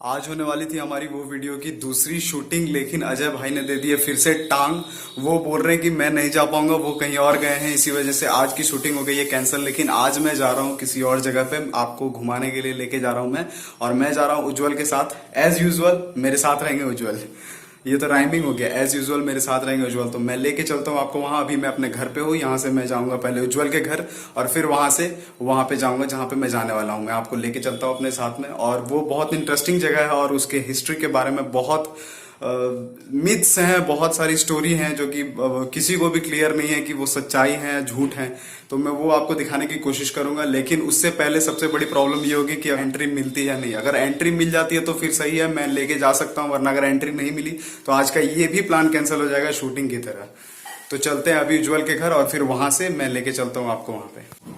आज होने वाली थी हमारी वो वीडियो की दूसरी शूटिंग, लेकिन अजय भाई ने दे दी है फिर से टांग। वो बोल रहे हैं कि मैं नहीं जा पाऊंगा, वो कहीं और गए हैं, इसी वजह से आज की शूटिंग हो गई है कैंसिल। लेकिन आज मैं जा रहा हूँ किसी और जगह पे, आपको घुमाने के लिए लेके जा रहा हूँ मैं। और मैं जा रहा हूँ उज्जवल के साथ, एज यूजुअल मेरे साथ रहेंगे उज्जवल। ये तो राइमिंग हो गया, एज यूजुअल मेरे साथ रहेंगे उज्जवल। तो मैं लेके चलता हूँ आपको वहां। अभी मैं अपने घर पे हूँ, यहाँ से मैं जाऊंगा पहले उज्जवल के घर और फिर वहां से वहां पे जाऊंगा जहां पे मैं जाने वाला हूँ। मैं आपको लेके चलता हूँ अपने साथ में। और वो बहुत इंटरेस्टिंग जगह है और उसके हिस्ट्री के बारे में बहुत मिथ्स हैं, बहुत सारी स्टोरी हैं जो कि किसी को भी क्लियर नहीं है कि वो सच्चाई है झूठ है। तो मैं वो आपको दिखाने की कोशिश करूंगा, लेकिन उससे पहले सबसे बड़ी प्रॉब्लम ये होगी कि एंट्री मिलती है या नहीं। अगर एंट्री मिल जाती है तो फिर सही है, मैं लेके जा सकता हूँ, वरना अगर एंट्री नहीं मिली तो आज का ये भी प्लान कैंसिल हो जाएगा शूटिंग की तरह। तो चलते हैं अभी उज्जवल के घर और फिर वहां से मैं लेके चलता हूँ आपको वहां पे।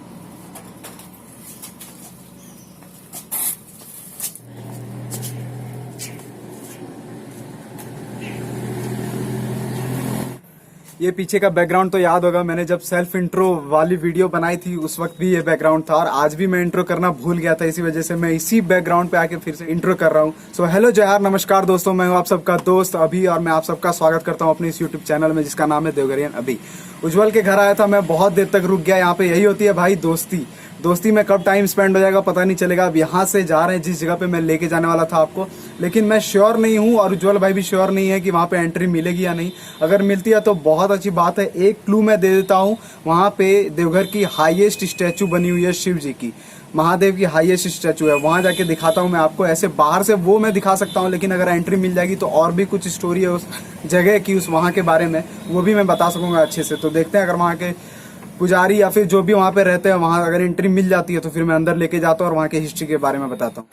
ये पीछे का बैकग्राउंड तो याद होगा, मैंने जब सेल्फ इंट्रो वाली वीडियो बनाई थी उस वक्त भी ये बैकग्राउंड था और आज भी मैं इंट्रो करना भूल गया था, इसी वजह से मैं इसी बैकग्राउंड पे आके फिर से इंट्रो कर रहा हूँ। सो हेलो जय हार, नमस्कार दोस्तों, मैं हूँ आप सबका दोस्त अभी और मैं आप सबका स्वागत करता हूँ अपने इस यूट्यूब चैनल में जिसका नाम है देवघरियन अभी। उज्जवल के घर आया था मैं, बहुत देर तक रुक गया यहाँ पे। यही होती है भाई दोस्ती, दोस्ती में कब टाइम स्पेंड हो जाएगा पता नहीं चलेगा। अब यहाँ से जा रहे हैं जिस जगह पे मैं लेके जाने वाला था आपको, लेकिन मैं श्योर नहीं हूँ और उज्जवल भाई भी श्योर नहीं है कि वहाँ पे एंट्री मिलेगी या नहीं। अगर मिलती है तो बहुत अच्छी बात है। एक क्लू मैं दे देता हूँ, वहाँ पे देवघर की हाईएस्ट स्टैचू बनी हुई है शिव जी की, महादेव की हाईएस्ट स्टैचू है। वहां जाके दिखाता हूँ मैं आपको। ऐसे बाहर से वो मैं दिखा सकता हूँ, लेकिन अगर एंट्री मिल जाएगी तो और भी कुछ स्टोरी है उस जगह की, उस वहां के बारे में, वो भी मैं बता सकूंगा अच्छे से। तो देखते हैं, अगर वहां के पुजारी या फिर जो भी वहां पे रहते हैं, वहां अगर एंट्री मिल जाती है तो फिर मैं अंदर लेके जाता हूँ और वहां के हिस्ट्री के बारे में बताता हूँ।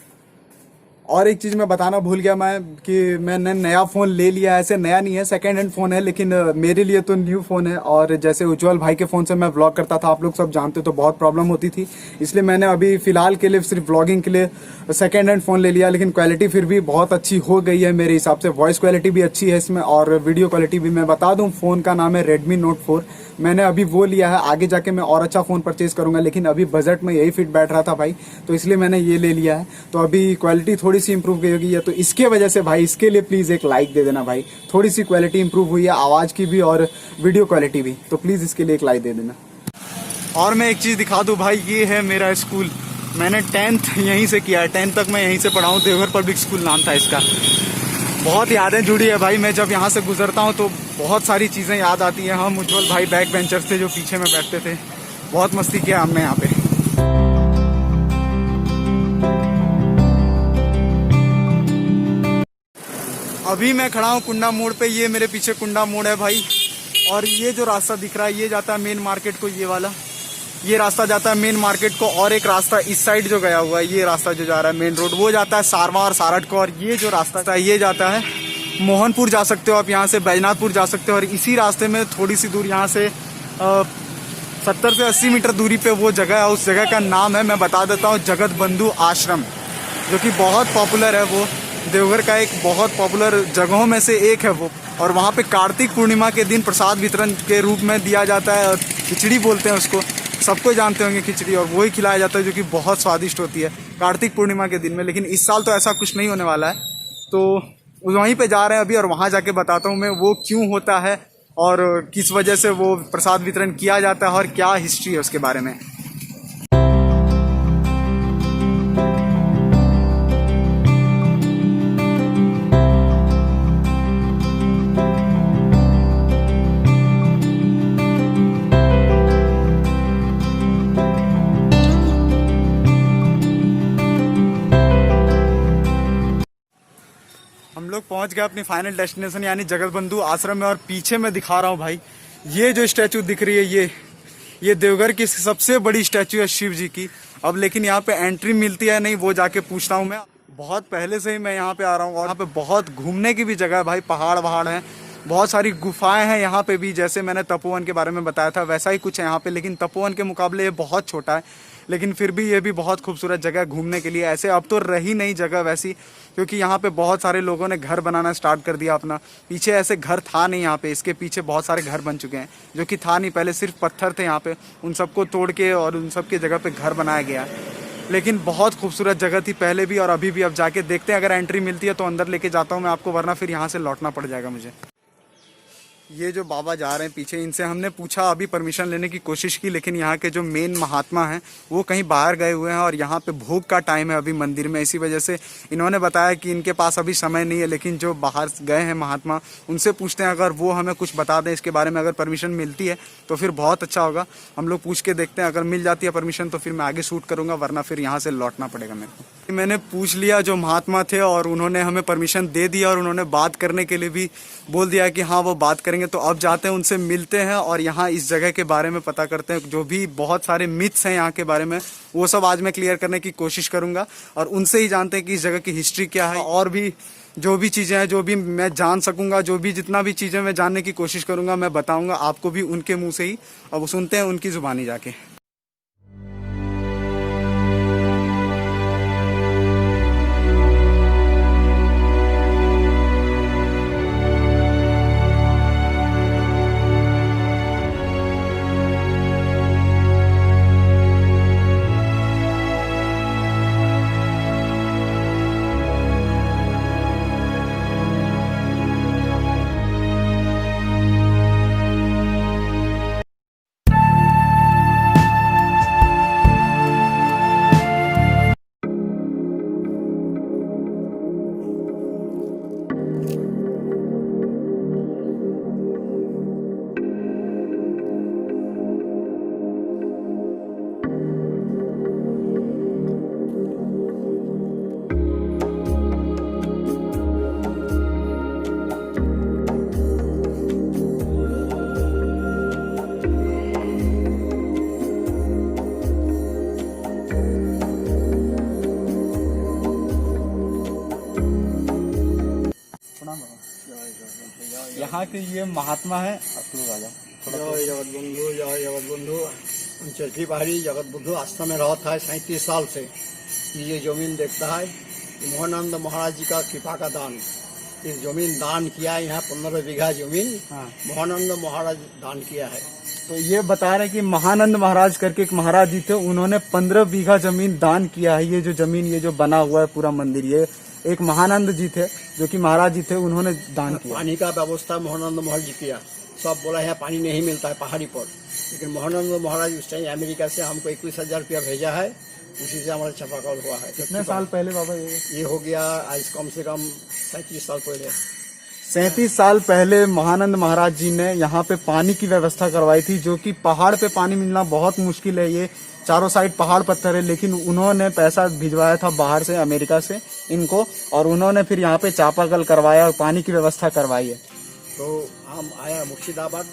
और एक चीज मैं बताना भूल गया मैं, कि मैंने नया फोन ले लिया है। ऐसे नया नहीं है, सेकंड हैंड फोन है, लेकिन मेरे लिए तो न्यू फोन है। और जैसे उज्जवल भाई के फोन से मैं व्लॉग करता था, आप लोग सब जानते तो बहुत प्रॉब्लम होती थी, इसलिए मैंने अभी फिलहाल के लिए सिर्फ व्लॉगिंग के लिए सेकंड हैंड फोन ले लिया। लेकिन क्वालिटी फिर भी बहुत अच्छी हो गई है मेरे हिसाब से, वॉइस क्वालिटी भी अच्छी है इसमें और वीडियो क्वालिटी भी। मैं बता दूं, फोन का नाम है Redmi Note 4। मैंने अभी वो लिया है, आगे जाके मैं और अच्छा फोन परचेज करूंगा, लेकिन अभी बजट में यही फिट बैठ रहा था भाई, तो इसलिए मैंने ये ले लिया है। तो अभी क्वालिटी थोड़ी सी इंप्रूव गई होगी, तो इसके वजह से भाई, इसके लिए प्लीज एक लाइक दे देना भाई। थोड़ी सी क्वालिटी इंप्रूव हुई है, आवाज की भी और वीडियो क्वालिटी भी, तो प्लीज इसके लिए एक लाइक दे देना। और मैं एक चीज दिखा दूं भाई, ये है मेरा स्कूल। मैंने 10th यहीं से किया है, 10th तक मैं यहीं से पढ़ा हूँ। देवघर पब्लिक स्कूल नाम था इसका। बहुत यादें जुड़ी है भाई, मैं जब यहाँ से गुजरता हूँ तो बहुत सारी चीजें याद आती हैं। हम उज्जवल भाई बैक बेंचर्स थे जो पीछे में बैठते थे, बहुत मस्ती किया हमने यहाँ पे। अभी मैं खड़ा हूँ कुंडा मोड़ पे, ये मेरे पीछे कुंडा मोड़ है भाई। और ये जो रास्ता दिख रहा है ये जाता है मेन मार्केट को, ये वाला ये रास्ता जाता है मेन मार्केट को। और एक रास्ता इस साइड जो गया हुआ है, ये रास्ता जो जा रहा है मेन रोड, वो जाता है सारवा और सारठ को। और ये जो रास्ता है ये जाता है मोहनपुर, जा सकते हो आप यहाँ से, बैजनाथपुर जा सकते हो। और इसी रास्ते में थोड़ी सी दूर यहाँ से 70 से 80 मीटर दूरी पे वो जगह है। उस जगह का नाम है, मैं बता देता हूँ, जगत बंधु आश्रम, जो कि बहुत पॉपुलर है। वो देवघर का एक बहुत पॉपुलर जगहों में से एक है वो। और वहाँ पे कार्तिक पूर्णिमा के दिन प्रसाद वितरण के रूप में दिया जाता है, खिचड़ी बोलते हैं उसको, सबको जानते होंगे खिचड़ी, और वही खिलाया जाता है जो कि बहुत स्वादिष्ट होती है कार्तिक पूर्णिमा के दिन में। लेकिन इस साल तो ऐसा कुछ नहीं होने वाला है, तो वहीं पे जा रहे हैं अभी और वहाँ जाके बताता हूँ मैं वो क्यों होता है और किस वजह से वो प्रसाद वितरण किया जाता है और क्या हिस्ट्री है उसके बारे में। हम लोग पहुंच गए अपनी फाइनल डेस्टिनेशन यानी जगत बंधु आश्रम में। और पीछे मैं दिखा रहा हूं भाई, ये जो स्टैचू दिख रही है, ये देवघर की सबसे बड़ी स्टैचू है शिव जी की। अब लेकिन यहाँ पे एंट्री मिलती है नहीं, वो जाके पूछता हूँ मैं। बहुत पहले से ही मैं यहाँ पे आ रहा हूँ और यहाँ पे बहुत घूमने की भी जगह है भाई, पहाड़ वहाड़ हैं, बहुत सारी गुफाएं हैं यहाँ पे भी। जैसे मैंने तपोवन के बारे में बताया था वैसा ही कुछ है यहाँ पे, लेकिन तपोवन के मुकाबले ये बहुत छोटा है, लेकिन फिर भी ये भी बहुत खूबसूरत जगह है घूमने के लिए। ऐसे अब तो रही नहीं जगह वैसी, क्योंकि यहाँ पे बहुत सारे लोगों ने घर बनाना स्टार्ट कर दिया अपना। पीछे ऐसे घर था नहीं यहाँ पे, इसके पीछे बहुत सारे घर बन चुके हैं, जो कि था नहीं पहले, सिर्फ पत्थर थे यहाँ पे, उन सबको तोड़ के और उन सब की जगह पे घर बनाया गया। लेकिन बहुत खूबसूरत जगह थी पहले भी और अभी भी। अब जाके देखते हैं, अगर एंट्री मिलती है तो अंदर लेके जाता हूँ मैं आपको, वरना फिर यहाँ से लौटना पड़ जाएगा मुझे। ये जो बाबा जा रहे हैं पीछे, इनसे हमने पूछा, अभी परमिशन लेने की कोशिश की, लेकिन यहाँ के जो मेन महात्मा हैं वो कहीं बाहर गए हुए हैं और यहाँ पे भोग का टाइम है अभी मंदिर में, इसी वजह से इन्होंने बताया कि इनके पास अभी समय नहीं है। लेकिन जो बाहर गए हैं महात्मा, उनसे पूछते हैं, अगर वो हमें कुछ बता दें इसके बारे में, अगर परमिशन मिलती है तो फिर बहुत अच्छा होगा। हम लोग पूछ के देखते हैं, अगर मिल जाती है परमिशन तो फिर मैं आगे शूट करूँगा, वरना फिर यहाँ से लौटना पड़ेगा मेरे को। मैंने पूछ लिया जो महात्मा थे और उन्होंने हमें परमिशन दे दिया और उन्होंने बात करने के लिए भी बोल दिया कि हाँ वो बात करेंगे। तो अब जाते हैं, उनसे मिलते हैं और यहाँ इस जगह के बारे में पता करते हैं। जो भी बहुत सारे मिथ्स हैं यहाँ के बारे में, वो सब आज मैं क्लियर करने की कोशिश करूँगा और उनसे ही जानते हैं कि इस जगह की हिस्ट्री क्या है, और भी जो भी चीज़ें हैं, जो भी मैं जान सकूँगा, जो भी जितना भी चीज़ें मैं जानने की कोशिश करूँगा मैं बताऊँगा आपको भी उनके मुँह से ही। अब सुनते हैं उनकी ज़ुबानी जाके। यहाँ के ये महात्मा है। जय जगत बंधु, जय जगत बंधु। चरखी पहाड़ी जगत बंधु आश्रम में रहता है 37 साल से। ये जमीन देखता है, मोहनानंद महाराज जी का कृपा का दान। ये जमीन दान किया है, यहाँ 15 बीघा जमीन मोहनानंद महाराज दान किया है। तो ये बता रहे कि महानंद महाराज करके एक महाराज जी थे, उन्होंने 15 बीघा जमीन दान किया है। ये जो जमीन, ये जो बना हुआ है पूरा मंदिर, ये एक महानंद जी थे जो कि महाराज जी थे, उन्होंने दान किया। पानी का व्यवस्था मोहनानंद महाराज जी किया। सब बोला है पानी नहीं मिलता है पहाड़ी पर, लेकिन मोहनानंद महाराज उस टाइम अमेरिका से हमको 21,000 रुपया भेजा है, उसी से हमारा छापाकल हुआ है। कितने साल पहले बाबा? ये हो गया आज कम से कम 37 साल पहले। 37 साल पहले महानंद महाराज जी ने यहाँ पे पानी की व्यवस्था करवाई थी, जो कि पहाड़ पे पानी मिलना बहुत मुश्किल है। ये चारों साइड पहाड़ पत्थर है, लेकिन उन्होंने पैसा भिजवाया था बाहर से, अमेरिका से इनको, और उन्होंने फिर यहाँ पे चापाकल करवाया और पानी की व्यवस्था करवाई है। तो हम आया मुर्शिदाबाद,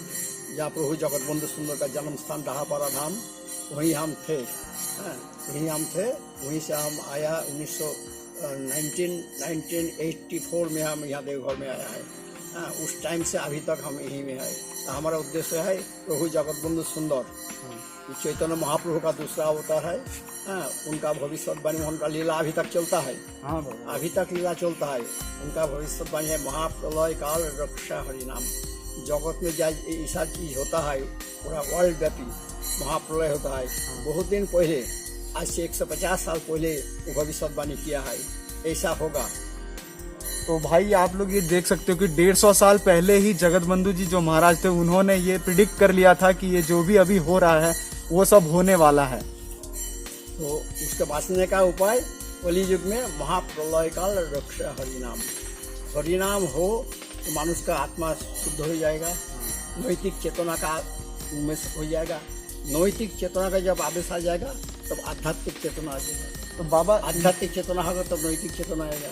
जहाँ प्रभु जगत बंधु सुंदर का जन्म स्थान डहापारा धाम, वहीं हम थे। वहीं से हम आया 1984 में हम यहाँ देवघर में आया है। उस टाइम से अभी तक हम यहीं में है। हमारा उद्देश्य है प्रभु जगत बंधु सुंदर चैतन्य महाप्रभु का दूसरा अवतार है। उनका भविष्यवाणी, उनका लीला अभी तक चलता है। अभी तक लीला चलता है। उनका भविष्यवाणी है महाप्रलय काल रक्षा हरिनाम। जगत में ऐसा चीज होता है, पूरा वर्ल्ड व्यापी महाप्रलय होता है। बहुत दिन पहले, आज से 150 साल पहले वो भविष्यवाणी किया है, ऐसा होगा। तो भाई आप लोग ये देख सकते हो कि 150 साल पहले ही जगत बंधु जी जो महाराज थे, उन्होंने ये प्रिडिक्ट कर लिया था कि ये जो भी अभी हो रहा है वो सब होने वाला है। तो उसके बचने का उपाय कली युग में महाप्रलय काल रक्षा हरिनाम। हरिनाम हो तो मनुष्य का आत्मा शुद्ध हो जाएगा, नैतिक चेतना का उन्मेष हो जाएगा। नैतिक चेतना का जब आवेश आ जाएगा तब आध्यात्मिक चेतना आ जाएगा। तो बाबा, आध्यात्मिक चेतना होगा तब नैतिक चेतना आएगा।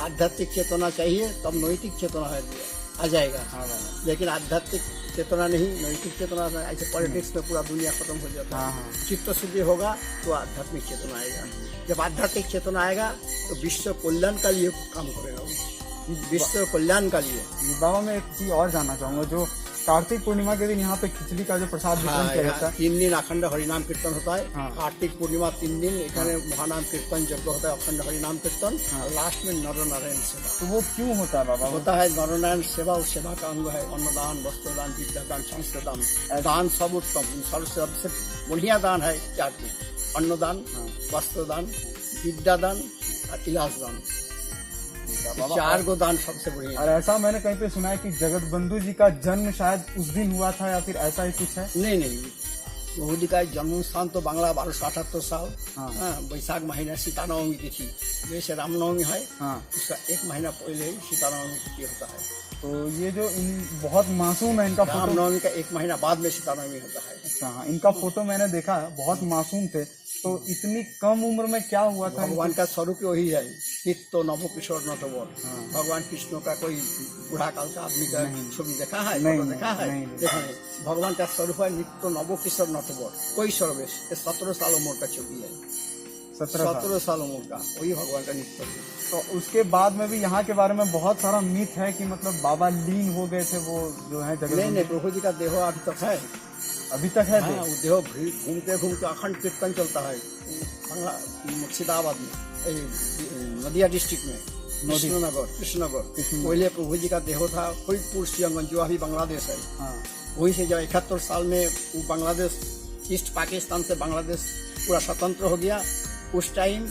आध्यात्मिक चेतना चाहिए तब नैतिक चेतना आ जाएगा। लेकिन आध्यात्मिक चेतना नहीं, नैतिक चेतना, ऐसे पॉलिटिक्स में पूरा दुनिया खत्म हो जाता है। चित्त शुद्धि होगा तो आध्यात्मिक चेतना आएगा। जब आध्यात्मिक चेतना आएगा तो विश्व कल्याण का लिए काम करेगा, विश्व कल्याण का लिए। बाबा मैं एक चीज और जानना चाहूंगा, जो कार्तिक पूर्णिमा के दिन यहाँ पे खिचड़ी का जो प्रसाद वितरण किया जाता है। 3 दिन अखंड हरिनाम कीर्तन होता है। हाँ। कार्तिक पूर्णिमा 3 दिन एखाने महानाम कीर्तन यज्ञ होता है, अखंड हरिनाम कीर्तन। और लास्ट में नर नारायण सेवा तो वो क्यों होता है बाबा? होता है। नर नारायण सेवा उस सेवा का अंग है। अन्नदान, वस्त्रदान, विद्यादान, संस्कृतदान। दान सब उत्तम, सबसे बढ़िया दान है 4 दिन: अन्नदान, वस्त्रदान, विद्यादान और इलाज दान। 4 गो दान सबसे बढ़िया। और ऐसा मैंने कहीं पे सुना है कि जगत बंधु जी का जन्म शायद उस दिन हुआ था, या फिर ऐसा ही कुछ है? नहीं, प्रभु जी का जन्म स्थान तो बांग्ला 1278 साल हाँ। बैसाख महीना सीतानवमी तिथि, जैसे रामनवमी है हाँ। उसका 1 महीना पहले ही सीतानवमी तिथि होता है। तो ये जो बहुत मासूम है इनका फोटो। रामनवमी का 1 महीना बाद में सीतानवमी होता है। अच्छा, हाँ, इनका फोटो मैंने देखा है, बहुत मासूम थे। तो इतनी कम उम्र में क्या हुआ था? भगवान का स्वरूप वही है, नित्य नवो किशोर न तो बोल। हाँ। भगवान कृष्ण का कोई बूढ़ा काल का आदमी का छवि देखा है? नहीं, फोटो देखा है? नहीं। देखा नहीं। भगवान का स्वरूप है नित्य नवो किशोर न तो बोल, कोई सर्वेश। 17 साल उम्र का छवि है, 17 साल उम्र का, वही भगवान का नित्य। तो उसके बाद में भी यहाँ के बारे में बहुत सारा मिथ है कि मतलब बाबा लीन हो गए थे, वो जो है जगत। नहीं, प्रभु जी का देह अभी तक है। अभी तक है? हाँ, वो देह घूमते घूमते अखंड कीर्तन चलता है मुर्शिदाबाद में, नदिया डिस्ट्रिक्ट में, कृष्णनगर। पहले प्रभु जी का देह था फरीदपुर सियांगन, जो अभी बांग्लादेश है। हाँ। वहीं से जब 71 साल में वो बांग्लादेश, ईस्ट पाकिस्तान से बांग्लादेश पूरा स्वतंत्र हो गया, उस टाइम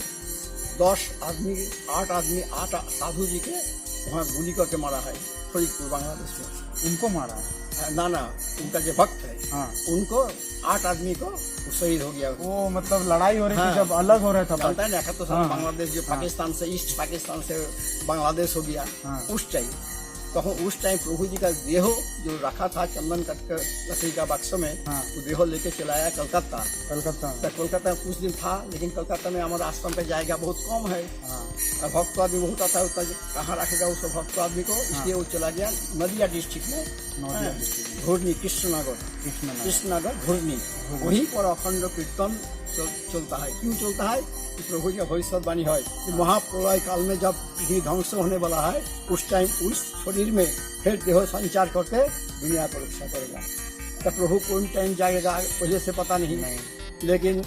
8 साधु जी के वहाँ गोली करके मारा है फरीदपुर बांग्लादेश में। उनको मारा है? ना, उनका जो भक्त है, हाँ। उनको 8 आदमी को शहीद हो गया। वो मतलब लड़ाई हो रही हाँ। थी जब अलग हो रहा था। जानता है ना, 71 साल हाँ। बांग्लादेश जो पाकिस्तान से, ईस्ट पाकिस्तान से बांग्लादेश हो गया, हाँ। उस टाइम उस टाइम प्रभु जी का देह जो रखा था चंदन कट कर लकड़ी का बक्सों में, हाँ। वो देह लेके चलाया कलकत्ता में। कोलकाता में कुछ दिन था, लेकिन कलकत्ता में हमारा आश्रम पे जाएगा बहुत कम है। हाँ। और भक्त आदमी बहुत आता है, उतना कहाँ रखेगा उस भक्त आदमी को, इसलिए वो चला गया नदिया डिस्ट्रिक्ट में, घुर्नी, कृष्णनगर घुर्नी। वहीं पर अखंड कीर्तन चलता है। क्यों चलता है? प्रभु जी भविष्यवाणी है कि महाप्रलय काल में जब पृथ्वी ध्वंस होने वाला है, उस टाइम उस शरीर में फिर देह संचार करके दुनिया को रक्षा करेगा। तो प्रभु कौन टाइम जाएगा पहले से पता नहीं, लेकिन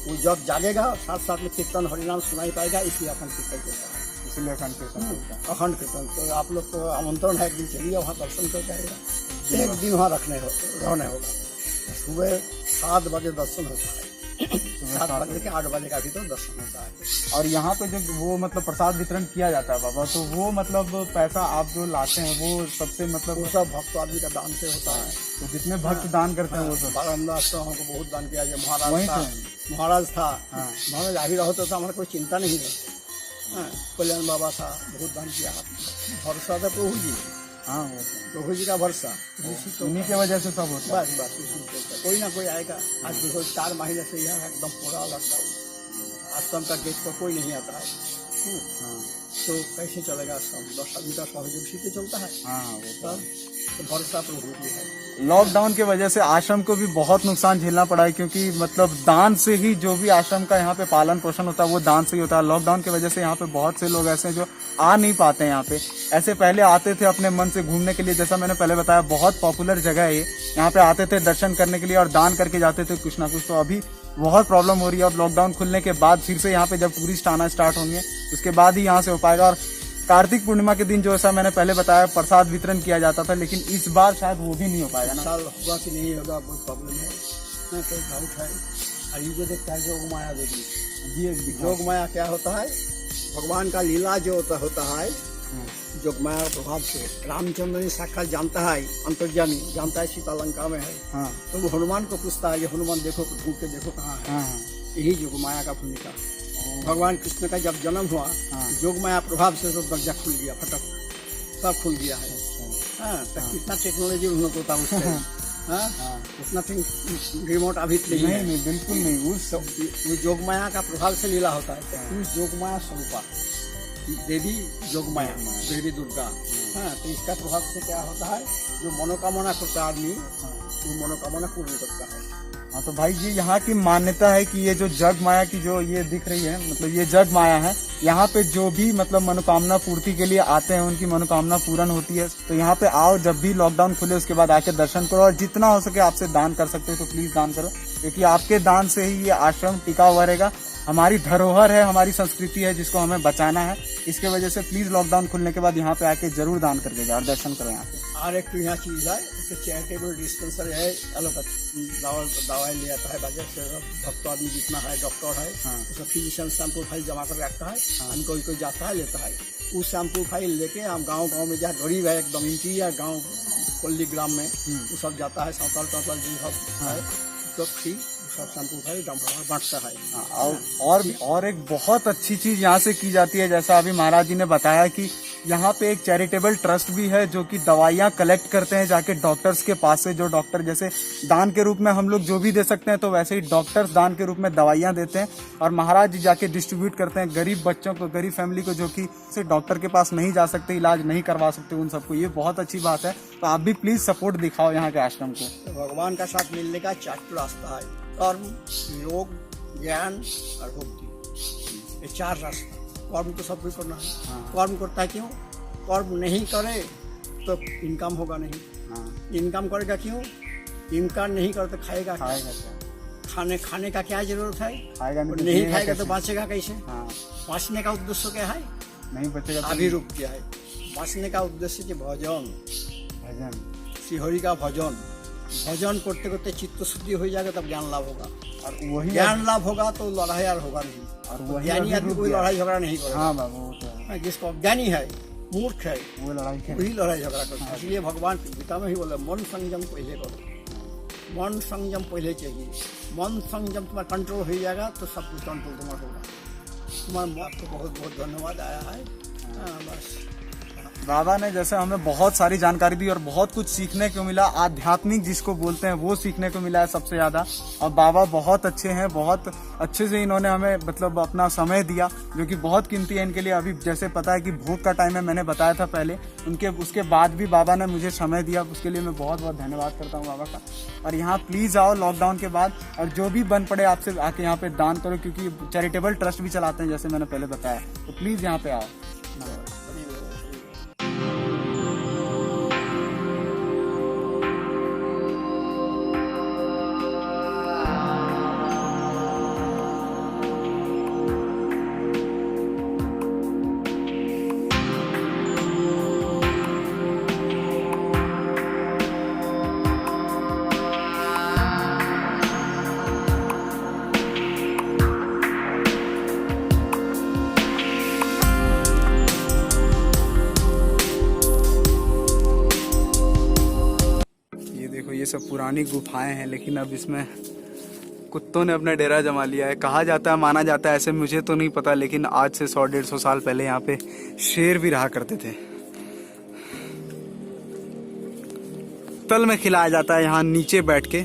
वो जब जागेगा साथ साथ में कीर्तन हरिनाम सुनाई पाएगा, इसलिए अखंड कीर्तन चलता है। इसलिए अखंड कीर्तन। अखंड कीर्तन तो आप लोग को आमंत्रण है, एक दिन चलिए वहाँ दर्शन कर जाएगा। 1 दिन वहाँ रहने होगा। सुबह 7 बजे दर्शन होता है, 7 बजे के 8 बजे का भी तो दर्शन होता है। और यहाँ पे जो वो मतलब प्रसाद वितरण किया जाता है बाबा, तो वो मतलब पैसा आप जो लाते हैं वो सबसे मतलब वो सब भक्त आदमी का दान से होता है। तो जितने भक्त दान करते हैं वो सब बारामदास तो हमको बहुत दान किया है। वहीं महाराज था, महाराज अभी रहो तो हमारा कोई चिंता नहीं है। कल्याण बाबा था, बहुत दान किया। भरोसा था प्रभु जी। हाँ, प्रभु जी का भरोसा, उन्हीं की वजह से सब होता है। बस उसी कोई ना कोई आएगा। आज देखो 4 महीने से यह एकदम पूरा लगता है, आश्रम का गेट पर कोई नहीं आता है। तो कैसे चलेगा आश्रम? 10 आदमी का सहयोग से चलता है। तो भरोसा प्रभु जी है। लॉकडाउन की वजह से आश्रम को भी बहुत नुकसान झेलना पड़ा है, क्योंकि मतलब दान से ही जो भी आश्रम का यहाँ पे पालन पोषण होता है वो दान से ही होता है। लॉकडाउन की वजह से यहाँ पे बहुत से लोग ऐसे हैं जो आ नहीं पाते हैं यहाँ पे। ऐसे पहले आते थे अपने मन से घूमने के लिए, जैसा मैंने पहले बताया बहुत पॉपुलर जगह है ये। यहाँ पे आते थे दर्शन करने के लिए और दान करके जाते थे कुछ ना कुछ। तो अभी बहुत प्रॉब्लम हो रही है। अब लॉकडाउन खुलने के बाद फिर से यहाँ पे जब टूरिस्ट आना स्टार्ट होंगे उसके बाद ही यहाँ से हो पाएगा। और कार्तिक पूर्णिमा के दिन जो ऐसा मैंने पहले बताया प्रसाद वितरण किया जाता था, लेकिन इस बार शायद वो भी नहीं हो पाएगा ना। साल होगा कि नहीं होगा बहुत प्रॉब्लम है, कोई डाउट है। और ये जो देखता है योग माया देवी, योग माया क्या होता है? भगवान का लीला जो होता है योग माया प्रभाव से। रामचंद्र ने साक्षात जानता है, अंतर्यामी जानता है सीता लंका में है। हाँ। तो वो हनुमान को पूछता है, ये हनुमान देखो ढूंढ के देखो कहाँ है। हाँ। यही योग माया का भूमिका। भगवान कृष्ण का जब जन्म हुआ, योग माया प्रभाव से सब दरजा खुल गया, फटक सब खुल गया है। हाँ, तो कितना टेक्नोलॉजी उन्नत होता है उस टाइम। हाँ, उतना रिमोट अभी नहीं, बिल्कुल नहीं। वो योग माया का प्रभाव से लीला होता है। उस योग माया स्वरूपा देवी योग माया, देवी दुर्गा हाँ, तो इसका प्रभाव से क्या होता है, जो मनोकामना करता है आदमी वो मनोकामना पूर्ण करता है। हाँ तो भाई ये यहाँ की मान्यता है कि ये जो जग माया की जो ये दिख रही है, मतलब ये जग माया है, यहाँ पे जो भी मतलब मनोकामना पूर्ति के लिए आते हैं उनकी मनोकामना पूर्ण होती है। तो यहाँ पे आओ, जब भी लॉकडाउन खुले उसके बाद आके दर्शन करो, और जितना हो सके आपसे दान कर सकते हो तो प्लीज दान करो, क्योंकि आपके दान से ही ये आश्रम टिका हुआ रहेगा। हमारी धरोहर है, हमारी संस्कृति है जिसको हमें बचाना है। इसके वजह से प्लीज लॉकडाउन खुलने के बाद यहाँ पे आके जरूर दान करके जाओ, दर्शन करो यहाँ पे। और एक तो यहाँ चीज है, चैरिटेबल डिस्पेंसरी है, एलोपैथी दवाई ले आता है बाजार से, भक्त आदमी जितना है, डॉक्टर है, उसका फिजिशियन सैंपल फाइल जमा कर रखता है, कोई कोई जाता है लेता है, उस सैंपल फाइल लेके हम गाँव में जहाँ गरीब है एकदम इंटीरियर गाँव कोल्ली ग्राम में वो सब जाता है, सावताल टावताल जी सब है तो फ्री सब सैंपल फाइल बांटता है। और एक बहुत अच्छी चीज यहाँ से की जाती है, जैसा अभी महाराज जी ने बताया कि यहाँ पे एक चैरिटेबल ट्रस्ट भी है जो कि दवाइयाँ कलेक्ट करते हैं जाके डॉक्टर्स के पास से। जो डॉक्टर जैसे दान के रूप में हम लोग जो भी दे सकते हैं, तो वैसे ही डॉक्टर्स दान के रूप में दवाइयाँ देते हैं और महाराज जी जाके डिस्ट्रीब्यूट करते हैं गरीब बच्चों को, गरीब फैमिली को जो कि से डॉक्टर के पास नहीं जा सकते, इलाज नहीं करवा सकते, उन सबको। ये बहुत अच्छी बात है। तो आप भी प्लीज सपोर्ट दिखाओ यहाँ के आश्रम को। तो भगवान का साथ मिलने का 4 रास्ता है, कर्म, योग, ज्ञान और भक्ति, ये 4 रास्ता। कर्म तो सब कुछ करना है। कर्म करता है क्यों? कर्म नहीं करे तो इनकम होगा नहीं। इनकम करेगा क्यों? इनकम नहीं करे तो खाएगा क्या? खाने का क्या जरूरत है? नहीं खाएगा तो बचेगा कैसे? बचने का उद्देश्य क्या है? नहीं बचेगा तो अभी रुक गया है। बचने का उद्देश्य कि भजन, श्रीहरि का भजन करते करते चित्त शुद्धि हो जाएगा, तब ज्ञान लाभ होगा। और वही ज्ञान लाभ होगा तो लड़ाई और होगा नहीं। और वही ज्ञानी आदमी कोई लड़ाई झगड़ा नहीं करेगा। हाँ बाबू, वो तो है। जिसको ज्ञानी है, मूर्ख है, वो वही लड़ाई झगड़ा करता है। इसलिए भगवान गीता में ही बोले मन संयम पहले करो। मन संयम पहले चाहिए। मन संयम तुम्हारा कंट्रोल हो जाएगा तो सब कुछ कंट्रोल तुम्हारा होगा। तुम्हारा आपको बहुत बहुत धन्यवाद आया है। बस बाबा ने जैसे हमें बहुत सारी जानकारी दी और बहुत कुछ सीखने को मिला। आध्यात्मिक जिसको बोलते हैं वो सीखने को मिला है सबसे ज्यादा। और बाबा बहुत अच्छे हैं, बहुत अच्छे से इन्होंने हमें मतलब अपना समय दिया, जो कि बहुत कीमती है इनके लिए। अभी जैसे पता है कि भोग का टाइम है, मैंने बताया था पहले, उनके उसके बाद भी बाबा ने मुझे समय दिया, उसके लिए मैं बहुत बहुत धन्यवाद करता हूँ बाबा का। और यहाँ प्लीज आओ लॉकडाउन के बाद, और जो भी बन पड़े आपसे आके यहाँ पे दान करो, क्योंकि चैरिटेबल ट्रस्ट भी चलाते हैं जैसे मैंने पहले बताया। तो प्लीज यहाँ पे आओ। ये सब पुरानी गुफाएं हैं, लेकिन अब इसमें कुत्तों ने अपना डेरा जमा लिया है। कहा जाता है, माना जाता है, ऐसे मुझे तो नहीं पता, लेकिन आज से 100-150 साल पहले यहाँ पे शेर भी रहा करते थे। तल में खिलाया जाता है यहाँ नीचे बैठ के,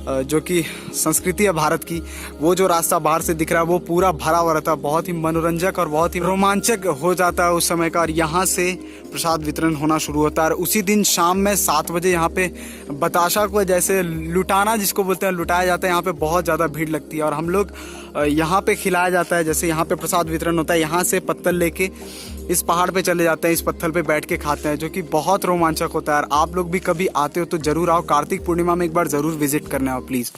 जो कि संस्कृति है भारत की। वो जो रास्ता बाहर से दिख रहा है वो पूरा भरा हुआ रहता है, बहुत ही मनोरंजक और बहुत ही रोमांचक हो जाता है उस समय का। और यहाँ से प्रसाद वितरण होना शुरू होता है। और उसी दिन शाम में 7 बजे यहाँ पे बताशा को जैसे लुटाना जिसको बोलते हैं, लुटाया जाता है। यहाँ पे बहुत ज़्यादा भीड़ लगती है और हम लोग यहाँ पे खिलाया जाता है। जैसे यहाँ पे प्रसाद वितरण होता है, यहाँ से पत्तल लेके इस पहाड़ पे चले जाते हैं, इस पत्थर पे बैठ के खाते हैं, जो कि बहुत रोमांचक होता है। और आप लोग भी कभी आते हो तो जरूर आओ। कार्तिक पूर्णिमा में एक बार जरूर विजिट करने आओ प्लीज।